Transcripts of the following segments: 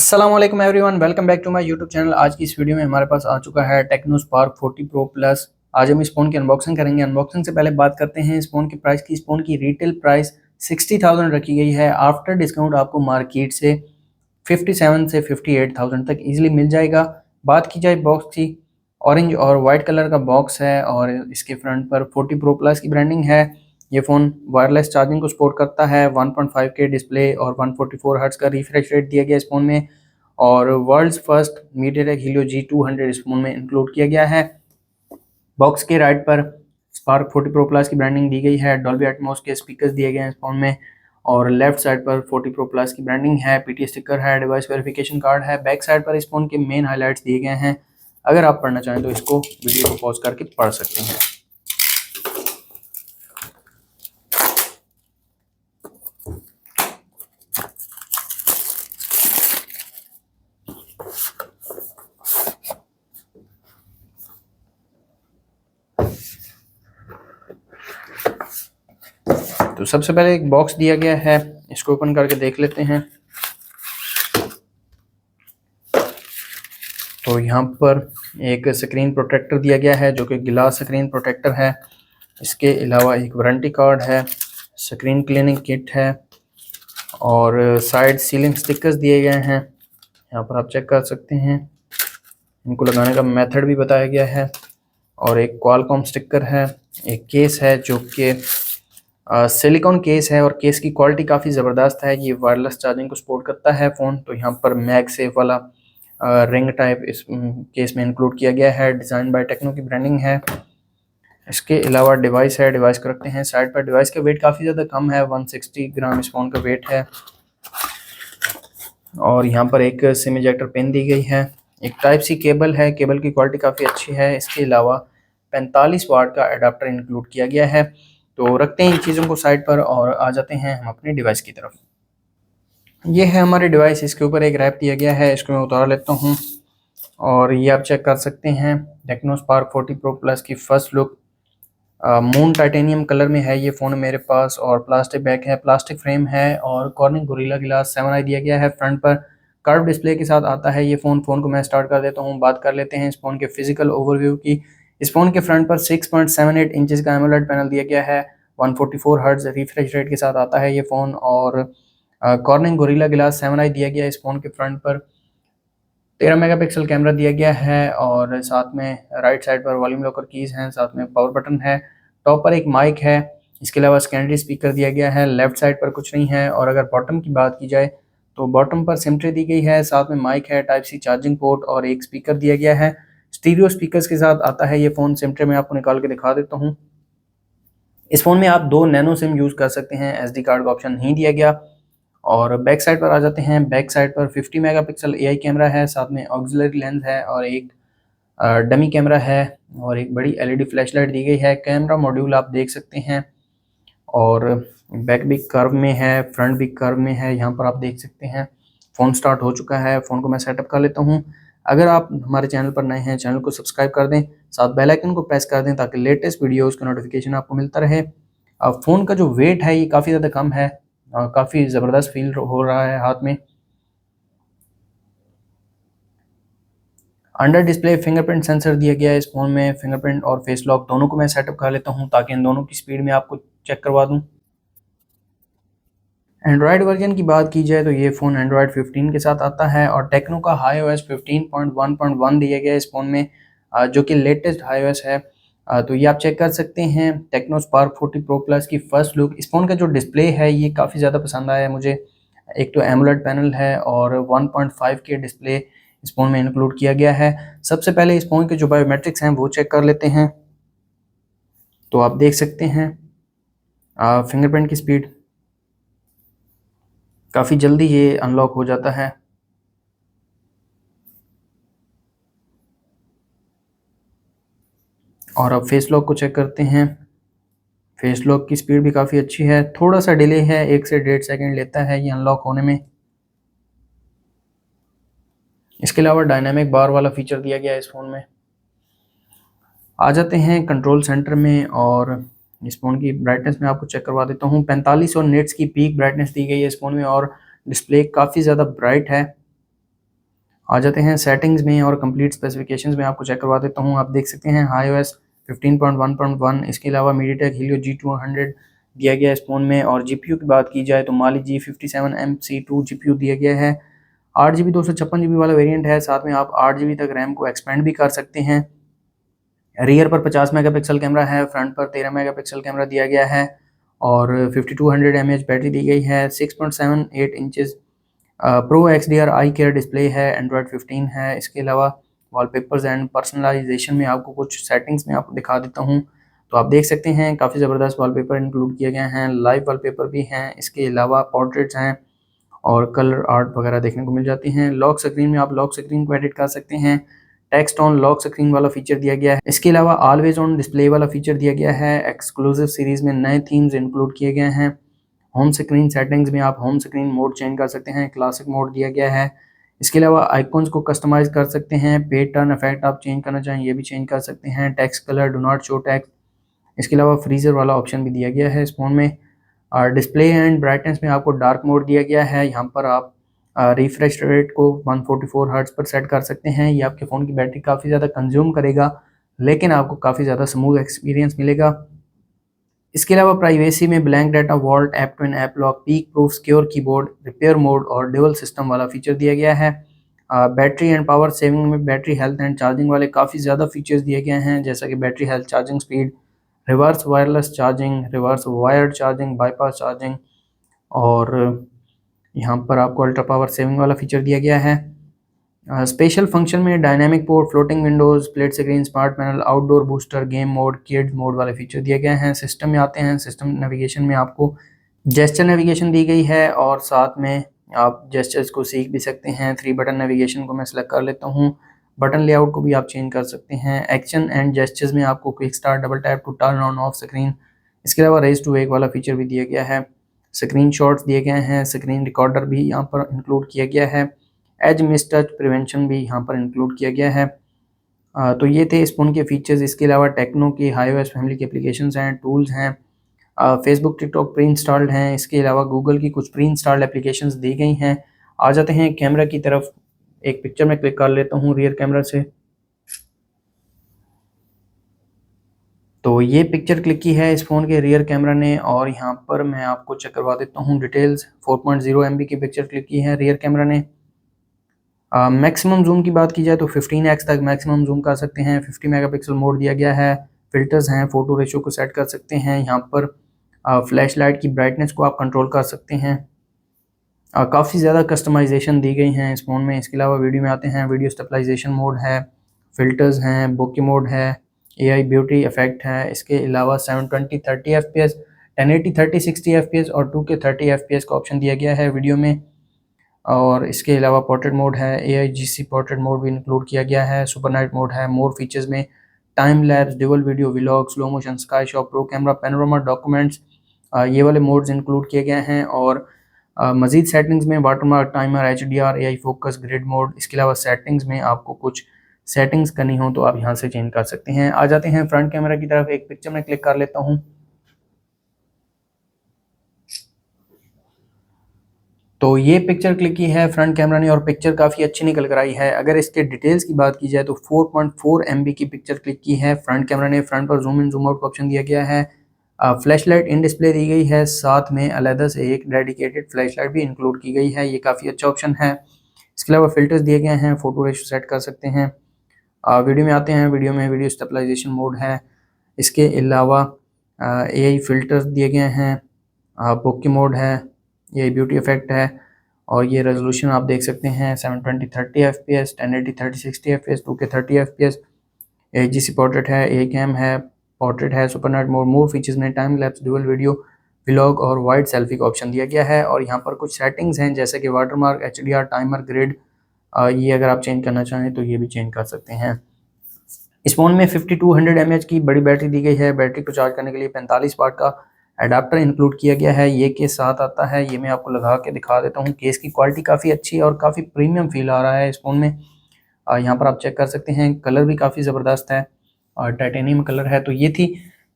अस्सलाम everyone, welcome back to my YouTube channel. आज की इस वीडियो में हमारे पास आ चुका है टेक्नो स्पार्क 40 प्रो प्लस। आज हम इस फ़ोन की अनबॉक्सिंग करेंगे। अनबॉक्सिंग से पहले बात करते हैं इस फ़ोन की प्राइस की। इस फ़ोन की रिटेल प्राइस 60,000 रखी गई है। आफ्टर डिस्काउंट आपको मार्केट से 57 से 58,000 तक इजीली मिल जाएगा। बात की जाए बॉक्स की, ऑरेंज और वाइट कलर का बॉक्स है और इसके फ्रंट पर 40 प्रो प्लस की ब्रांडिंग है। ये फ़ोन वायरलेस चार्जिंग को सपोर्ट करता है। 1.5K डिस्प्ले और 144 हर्ट्ज का रिफ्रेश रेट दिया गया इस फ़ोन में और world's first MediaTek Helio G200 इस फोन में इंक्लूड किया गया है। बॉक्स के राइट पर स्पार्क 40 प्रो प्लस की ब्रांडिंग दी गई है। डॉल्बी एटमॉस के स्पीकर्स दिए गए हैं इस फोन में और लेफ्ट साइड पर 40 प्रो प्लस की ब्रांडिंग है। पीटी स्टिकर है, डिवाइस वेरिफिकेशन कार्ड है। बैक साइड पर इस फोन के मेन हाइलाइट्स दिए गए हैं। अगर आप पढ़ना चाहें तो इसको वीडियो को पॉज करके पढ़ सकते हैं। तो सबसे पहले एक बॉक्स दिया गया है, इसको ओपन करके देख लेते हैं। तो यहाँ पर एक स्क्रीन प्रोटेक्टर दिया गया है जो कि गिलास स्क्रीन प्रोटेक्टर है। इसके अलावा एक वारंटी कार्ड है, स्क्रीन क्लीनिंग किट है और साइड सीलिंग स्टिकर्स दिए गए हैं। यहाँ पर आप चेक कर सकते हैं। इनको लगाने का मेथड भी बताया गया है और एक क्वालकॉम स्टिकर है। एक केस है जो कि सिलिकॉन केस है और केस की क्वालिटी काफ़ी ज़बरदस्त है। ये वायरलेस चार्जिंग को सपोर्ट करता है फ़ोन। तो यहाँ पर मैगसेफ वाला रिंग टाइप इस केस में इंक्लूड किया गया है। डिज़ाइन बाय टेक्नो की ब्रांडिंग है। इसके अलावा डिवाइस है, डिवाइस को रखते हैं साइड पर। डिवाइस का वेट काफ़ी ज़्यादा कम है, 160 ग्राम इस फ़ोन का वेट है। और यहाँ पर एक सिम इजेक्टर पिन दी गई है। एक टाइप सी केबल है, केबल की क्वालिटी काफ़ी अच्छी है। इसके अलावा 45 वाट का अडाप्टर इंक्लूड किया गया है। तो रखते हैं इन चीज़ों को साइड पर और आ जाते हैं हम अपनी डिवाइस की तरफ। ये है हमारी डिवाइस, इसके ऊपर एक रैप दिया गया है, इसको मैं उतार लेता हूँ और ये आप चेक कर सकते हैं। टेक्नो स्पार्क 40 प्रो प्लस की first look moon titanium colour में है ये फ़ोन मेरे पास और प्लास्टिक बैक है, प्लास्टिक फ्रेम है और कॉर्निंग गोरिल्ला ग्लास 7i दिया गया है। फ्रंट पर कर्व डिस्प्ले के साथ आता है ये फ़ोन को मैं स्टार्ट कर देता हूँ। बात कर लेते हैं इस फ़ोन के फिजिकल ओवरव्यू की। इस फ़ोन के फ्रंट पर 6.78 इंचज़ का एमोलेड पैनल दिया गया है। 144 हर्ट्ज रिफ्रेश रेट के साथ आता है ये फ़ोन और कॉर्निंग गोरिल्ला ग्लास 7i दिया गया है। इस फ़ोन के फ्रंट पर 13 मेगापिक्सल कैमरा दिया गया है और साथ में राइट साइड पर वॉल्यूम लॉकर कीज़ हैं, साथ में पावर बटन है। टॉप पर एक माइक है। इसके अलावा सेकेंडरी स्पीकर दिया गया है। लेफ्ट साइड पर कुछ नहीं है। और अगर बॉटम की बात की जाए तो बॉटम पर सिम ट्रे दी गई है, साथ में माइक है, टाइप सी चार्जिंग पोर्ट और एक स्पीकर दिया गया है। स्टीरियो स्पीकर्स के साथ आता है ये फ़ोन। सिम ट्रे में आपको निकाल के दिखा देता हूँ। इस फ़ोन में आप 2 नैनो सिम यूज़ कर सकते हैं, SD कार्ड का ऑप्शन नहीं दिया गया। और बैक साइड पर आ जाते हैं। बैक साइड पर 50 मेगापिक्सल AI कैमरा है, साथ में ऑक्सिलरी लेंस है और एक डमी कैमरा है और एक बड़ी LED फ्लैश लाइट दी गई है। कैमरा मॉड्यूल आप देख सकते हैं और बैक भी कर्व में है, फ्रंट भी कर्व में है। यहाँ पर आप देख सकते हैं। फ़ोन स्टार्ट हो चुका है। फ़ोन को मैं सेटअप कर लेता हूँ। अगर आप हमारे चैनल पर नए हैं, चैनल को सब्सक्राइब कर दें, साथ बेल आइकन को प्रेस कर दें ताकि लेटेस्ट वीडियोज़ का नोटिफिकेशन आपको मिलता रहे। फ़ोन का जो वेट है ये काफ़ी ज़्यादा कम है, काफ़ी ज़बरदस्त फील हो रहा है हाथ में। अंडर डिस्प्ले फिंगरप्रिंट सेंसर दिया गया है इस फ़ोन में। फिंगरप्रिंट और फेस लॉक दोनों को मैं सेटअप कर लेता हूँ ताकि इन दोनों की स्पीड में आपको चेक करवा दूँ। एंड्रॉयड वर्जन की बात की जाए तो ये फ़ोन एंड्रॉयड 15 के साथ आता है और टेक्नो का iOS 15.1.1 दिया गया है इस फ़ोन में, जो कि लेटेस्ट iOS है। तो ये आप चेक कर सकते हैं। टेक्नो स्पार्क 40 प्रो प्लस की फर्स्ट लुक। इस फ़ोन का जो डिस्प्ले है ये काफ़ी ज़्यादा पसंद आया है मुझे। एक तो एमोलेड पैनल है और 1.5K डिस्प्ले इस फ़ोन में इंक्लूड किया गया है। सबसे पहले इस फ़ोन के जो बायोमेट्रिक्स हैं वो चेक कर लेते हैं। तो आप देख सकते हैं फिंगरप्रिंट की स्पीड काफ़ी जल्दी ये अनलॉक हो जाता है। और अब फेस लॉक को चेक करते हैं। फेस लॉक की स्पीड भी काफ़ी अच्छी है। थोड़ा सा डिले है, 1 से 1.5 सेकंड लेता है ये अनलॉक होने में। इसके अलावा डायनामिक बार वाला फीचर दिया गया है इस फ़ोन में। आ जाते हैं कंट्रोल सेंटर में और इस फ़ोन की ब्राइटनेस में आपको चेक करवा देता हूँ। 4500 निट्स की पीक ब्राइटनेस दी गई है इस फ़ोन में और डिस्प्ले काफ़ी ज़्यादा ब्राइट है। आ जाते हैं सेटिंग्स में और कंप्लीट स्पेसिफिकेशंस में आपको चेक करवा देता हूँ। आप देख सकते हैं iOS 15.1.1, इसके अलावा MediaTek Helio G200 दिया गया है इस फ़ोन में। और जीपीयू की बात की जाए तो Mali G57MC2 जीपीयू दिया गया है। 8GB 256GB वाला वेरिएंट है, साथ में आप 8GB तक रैम को एक्सपेंड भी कर सकते हैं। रियर पर 50 मेगापिक्सल कैमरा है, फ्रंट पर 13 मेगापिक्सल कैमरा दिया गया है और 5200 mAh बैटरी दी गई है। 6.78 इंचेस प्रो XDR आई केयर डिस्प्ले है, एंड्रॉयड 15 है। इसके अलावा वॉलपेपर्स एंड पर्सनलाइजेशन में आपको कुछ सेटिंग्स में आपको दिखा देता हूँ। तो आप देख सकते हैं काफ़ी ज़बरदस्त वॉलपेपर इंक्लूड किए गए हैं, लाइव वॉलपेपर भी हैं, इसके अलावा पोर्ट्रेट्स हैं और कलर आर्ट वगैरह देखने को मिल जाती हैं। लॉक स्क्रीन में आप लॉक स्क्रीन को एडिट कर सकते हैं। टेक्स्ट ऑन लॉक स्क्रीन वाला फीचर दिया गया है। इसके अलावा ऑलवेज ऑन डिस्प्ले वाला फीचर दिया गया है। एक्सक्लूसिव सीरीज में नए थीम्स इंक्लूड किए गए हैं। होम स्क्रीन सेटिंग्स में आप होम स्क्रीन मोड चेंज कर सकते हैं, क्लासिक मोड दिया गया है। इसके अलावा आइकॉन्स को कस्टमाइज कर सकते हैं। पेज टर्न इफेक्ट आप चेंज करना चाहें ये भी चेंज कर सकते हैं। Text colour do not show text, इसके अलावा फ्रीजर वाला ऑप्शन भी दिया गया है इस फोन में। और डिस्प्ले एंड ब्राइटनेस में आपको डार्क मोड दिया गया है। यहाँ पर आप रिफ्रेश रेट को 144 हर्ट्ज पर सेट कर सकते हैं। ये आपके फ़ोन की बैटरी काफ़ी ज़्यादा कंज्यूम करेगा, लेकिन आपको काफ़ी ज़्यादा स्मूथ एक्सपीरियंस मिलेगा। इसके अलावा प्राइवेसी में blank data vault, app to app lock, peek proof, secure keyboard, repair mode और ड्यूअल सिस्टम वाला फीचर दिया गया है। बैटरी एंड पावर सेविंग में बैटरी हेल्थ एंड चार्जिंग वाले काफ़ी ज़्यादा फीचर्स दिए गए हैं, जैसा कि battery health, charging speed, reverse wireless charging, reverse wired charging, bypass charging और यहाँ पर आपको अल्ट्रा पावर सेविंग वाला फीचर दिया गया है। स्पेशल फंक्शन में dynamic port, floating Windows, split screen, smart panel, outdoor booster, game mode, kids mode वाले फीचर दिए गए हैं। सिस्टम में आते हैं, सिस्टम नेविगेशन में आपको जेस्चर नेविगेशन दी गई है और साथ में आप जेस्चर्स को सीख भी सकते हैं। 3 बटन नेविगेशन को मैं सेलेक्ट कर लेता हूँ। बटन लेआउट को भी आप चेंज कर सकते हैं। एक्शन एंड जेस्चर्स में आपको quick start, double tap to turn on off screen, इसके अलावा रेज टू वेक वाला फीचर भी दिया गया है। स्क्रीन शॉट्स दिए गए हैं, स्क्रीन रिकॉर्डर भी यहाँ पर इंक्लूड किया गया है। एज मिस टच प्रिवेंशन भी यहाँ पर इंक्लूड किया गया है। तो ये थे इस फ़ोन के फीचर्स। इसके अलावा टेक्नो की iOS फैमिली के एप्लीकेशंस हैं, टूल्स हैं, फेसबुक, टिकटॉक प्री इंस्टॉल्ड हैं। इसके अलावा गूगल की कुछ प्री इंस्टॉल्ड एप्लीकेशंस दी गई हैं। आ जाते हैं कैमरा की तरफ। एक पिक्चर में क्लिक कर लेता हूँ रियर कैमरा से। तो ये पिक्चर क्लिक की है इस फ़ोन के रियर कैमरा ने और यहाँ पर मैं आपको चेक करवा देता हूँ डिटेल्स। 4.0 MB की पिक्चर क्लिक की है रियर कैमरा ने। मैक्सिमम जूम की बात की जाए तो 15x तक मैक्सिमम जूम कर सकते हैं। 50 मेगापिक्सल मोड दिया गया है। फिल्टर्स हैं, फ़ोटो रेशियो को सेट कर सकते हैं। यहाँ पर फ्लैश लाइट की ब्राइटनेस को आप कंट्रोल कर सकते हैं। काफ़ी ज़्यादा कस्टमाइजेशन दी गई हैं इस फ़ोन में। इसके अलावा वीडियो में आते हैं, वीडियो स्टेबलाइजेशन मोड है, फ़िल्टर्स हैं, बोके मोड है, AI ब्यूटी इफेक्ट है। इसके अलावा 720 30 FPS, 1080 30 60 FPS और 2K 30 FPS का ऑप्शन दिया गया है वीडियो में। और इसके अलावा पोर्ट्रेट मोड है, AIGC पोर्ट्रेट मोड भी इंक्लूड किया गया है। सुपर नाइट मोड है। मोर फीचर्स में time lapse, dual video, vlog, slow motion, sky shot, pro camera, panorama, documents, ये वाले मोड्स इंक्लूड किए गए हैं। और मज़ीद सेटिंग्स में watermark, timer, HDR, AI focus, grid mode. इसके अलावा सेटिंग्स में आपको कुछ सेटिंग्स करनी हो तो आप यहाँ से चेंज कर सकते हैं। आ जाते हैं फ्रंट कैमरा की तरफ। एक पिक्चर में क्लिक कर लेता हूँ। तो ये पिक्चर क्लिक की है फ्रंट कैमरा ने और पिक्चर काफ़ी अच्छी निकल कर आई है। अगर इसके डिटेल्स की बात की जाए तो 4.4 MB की पिक्चर क्लिक की है फ्रंट कैमरा ने। फ्रंट पर जूम इन जूम आउट का ऑप्शन दिया गया है। फ्लैश लाइट इन डिस्प्ले दी गई है, साथ में अलहदा से एक डेडिकेटेड फ्लैश लाइट भी इंक्लूड की गई है। ये काफ़ी अच्छा ऑप्शन है। इसके अलावा फिल्टर्स दिए गए हैं, फ़ोटो रेशो सेट कर सकते हैं। वीडियो में आते हैं, वीडियो में वीडियो स्टेबलाइजेशन मोड है। इसके अलावा AI फिल्टर्स दिए गए हैं, बोके मोड है, ये ब्यूटी इफेक्ट है और ये रेजोल्यूशन आप देख सकते हैं 720 30 FPS, 1080 30 60 FPS, 2K 30 FPS। AIGC portrait है, A कैम है, पोर्ट्रेट है, super night mode. More features में time lapse, dual video, vlog और वाइड सेल्फी का ऑप्शन दिया गया है। और यहाँ पर कुछ सेटिंग्स हैं जैसे कि वाटरमार्क, HDR, टाइमर, ग्रिड, ये अगर आप चेंज करना चाहें तो ये भी चेंज कर सकते हैं। इस फ़ोन में 5200 mAh की बड़ी बैटरी दी गई है। बैटरी को चार्ज करने के लिए 45 वाट का एडाप्टर इंक्लूड किया गया है। ये केस साथ आता है, ये मैं आपको लगा के दिखा देता हूँ। केस की क्वालिटी काफ़ी अच्छी है और काफ़ी प्रीमियम फील आ रहा है इस फ़ोन में। यहाँ पर आप चेक कर सकते हैं, कलर भी काफ़ी ज़बरदस्त है और टाइटेनियम कलर है। तो ये थी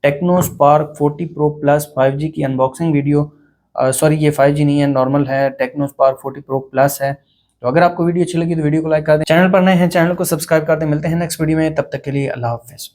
Tecno Spark 40 pro plus 5G की अनबॉक्सिंग वीडियो। सॉरी, ये 5G नहीं है, नॉर्मल है। टेक्नो स्पार्क 40 प्रो प्लस है। तो अगर आपको वीडियो अच्छी लगी तो वीडियो को लाइक कर दें, चैनल पर नए हैं चैनल को सब्सक्राइब कर दें। मिलते हैं नेक्स्ट वीडियो में, तब तक के लिए अल्लाह हाफिज़।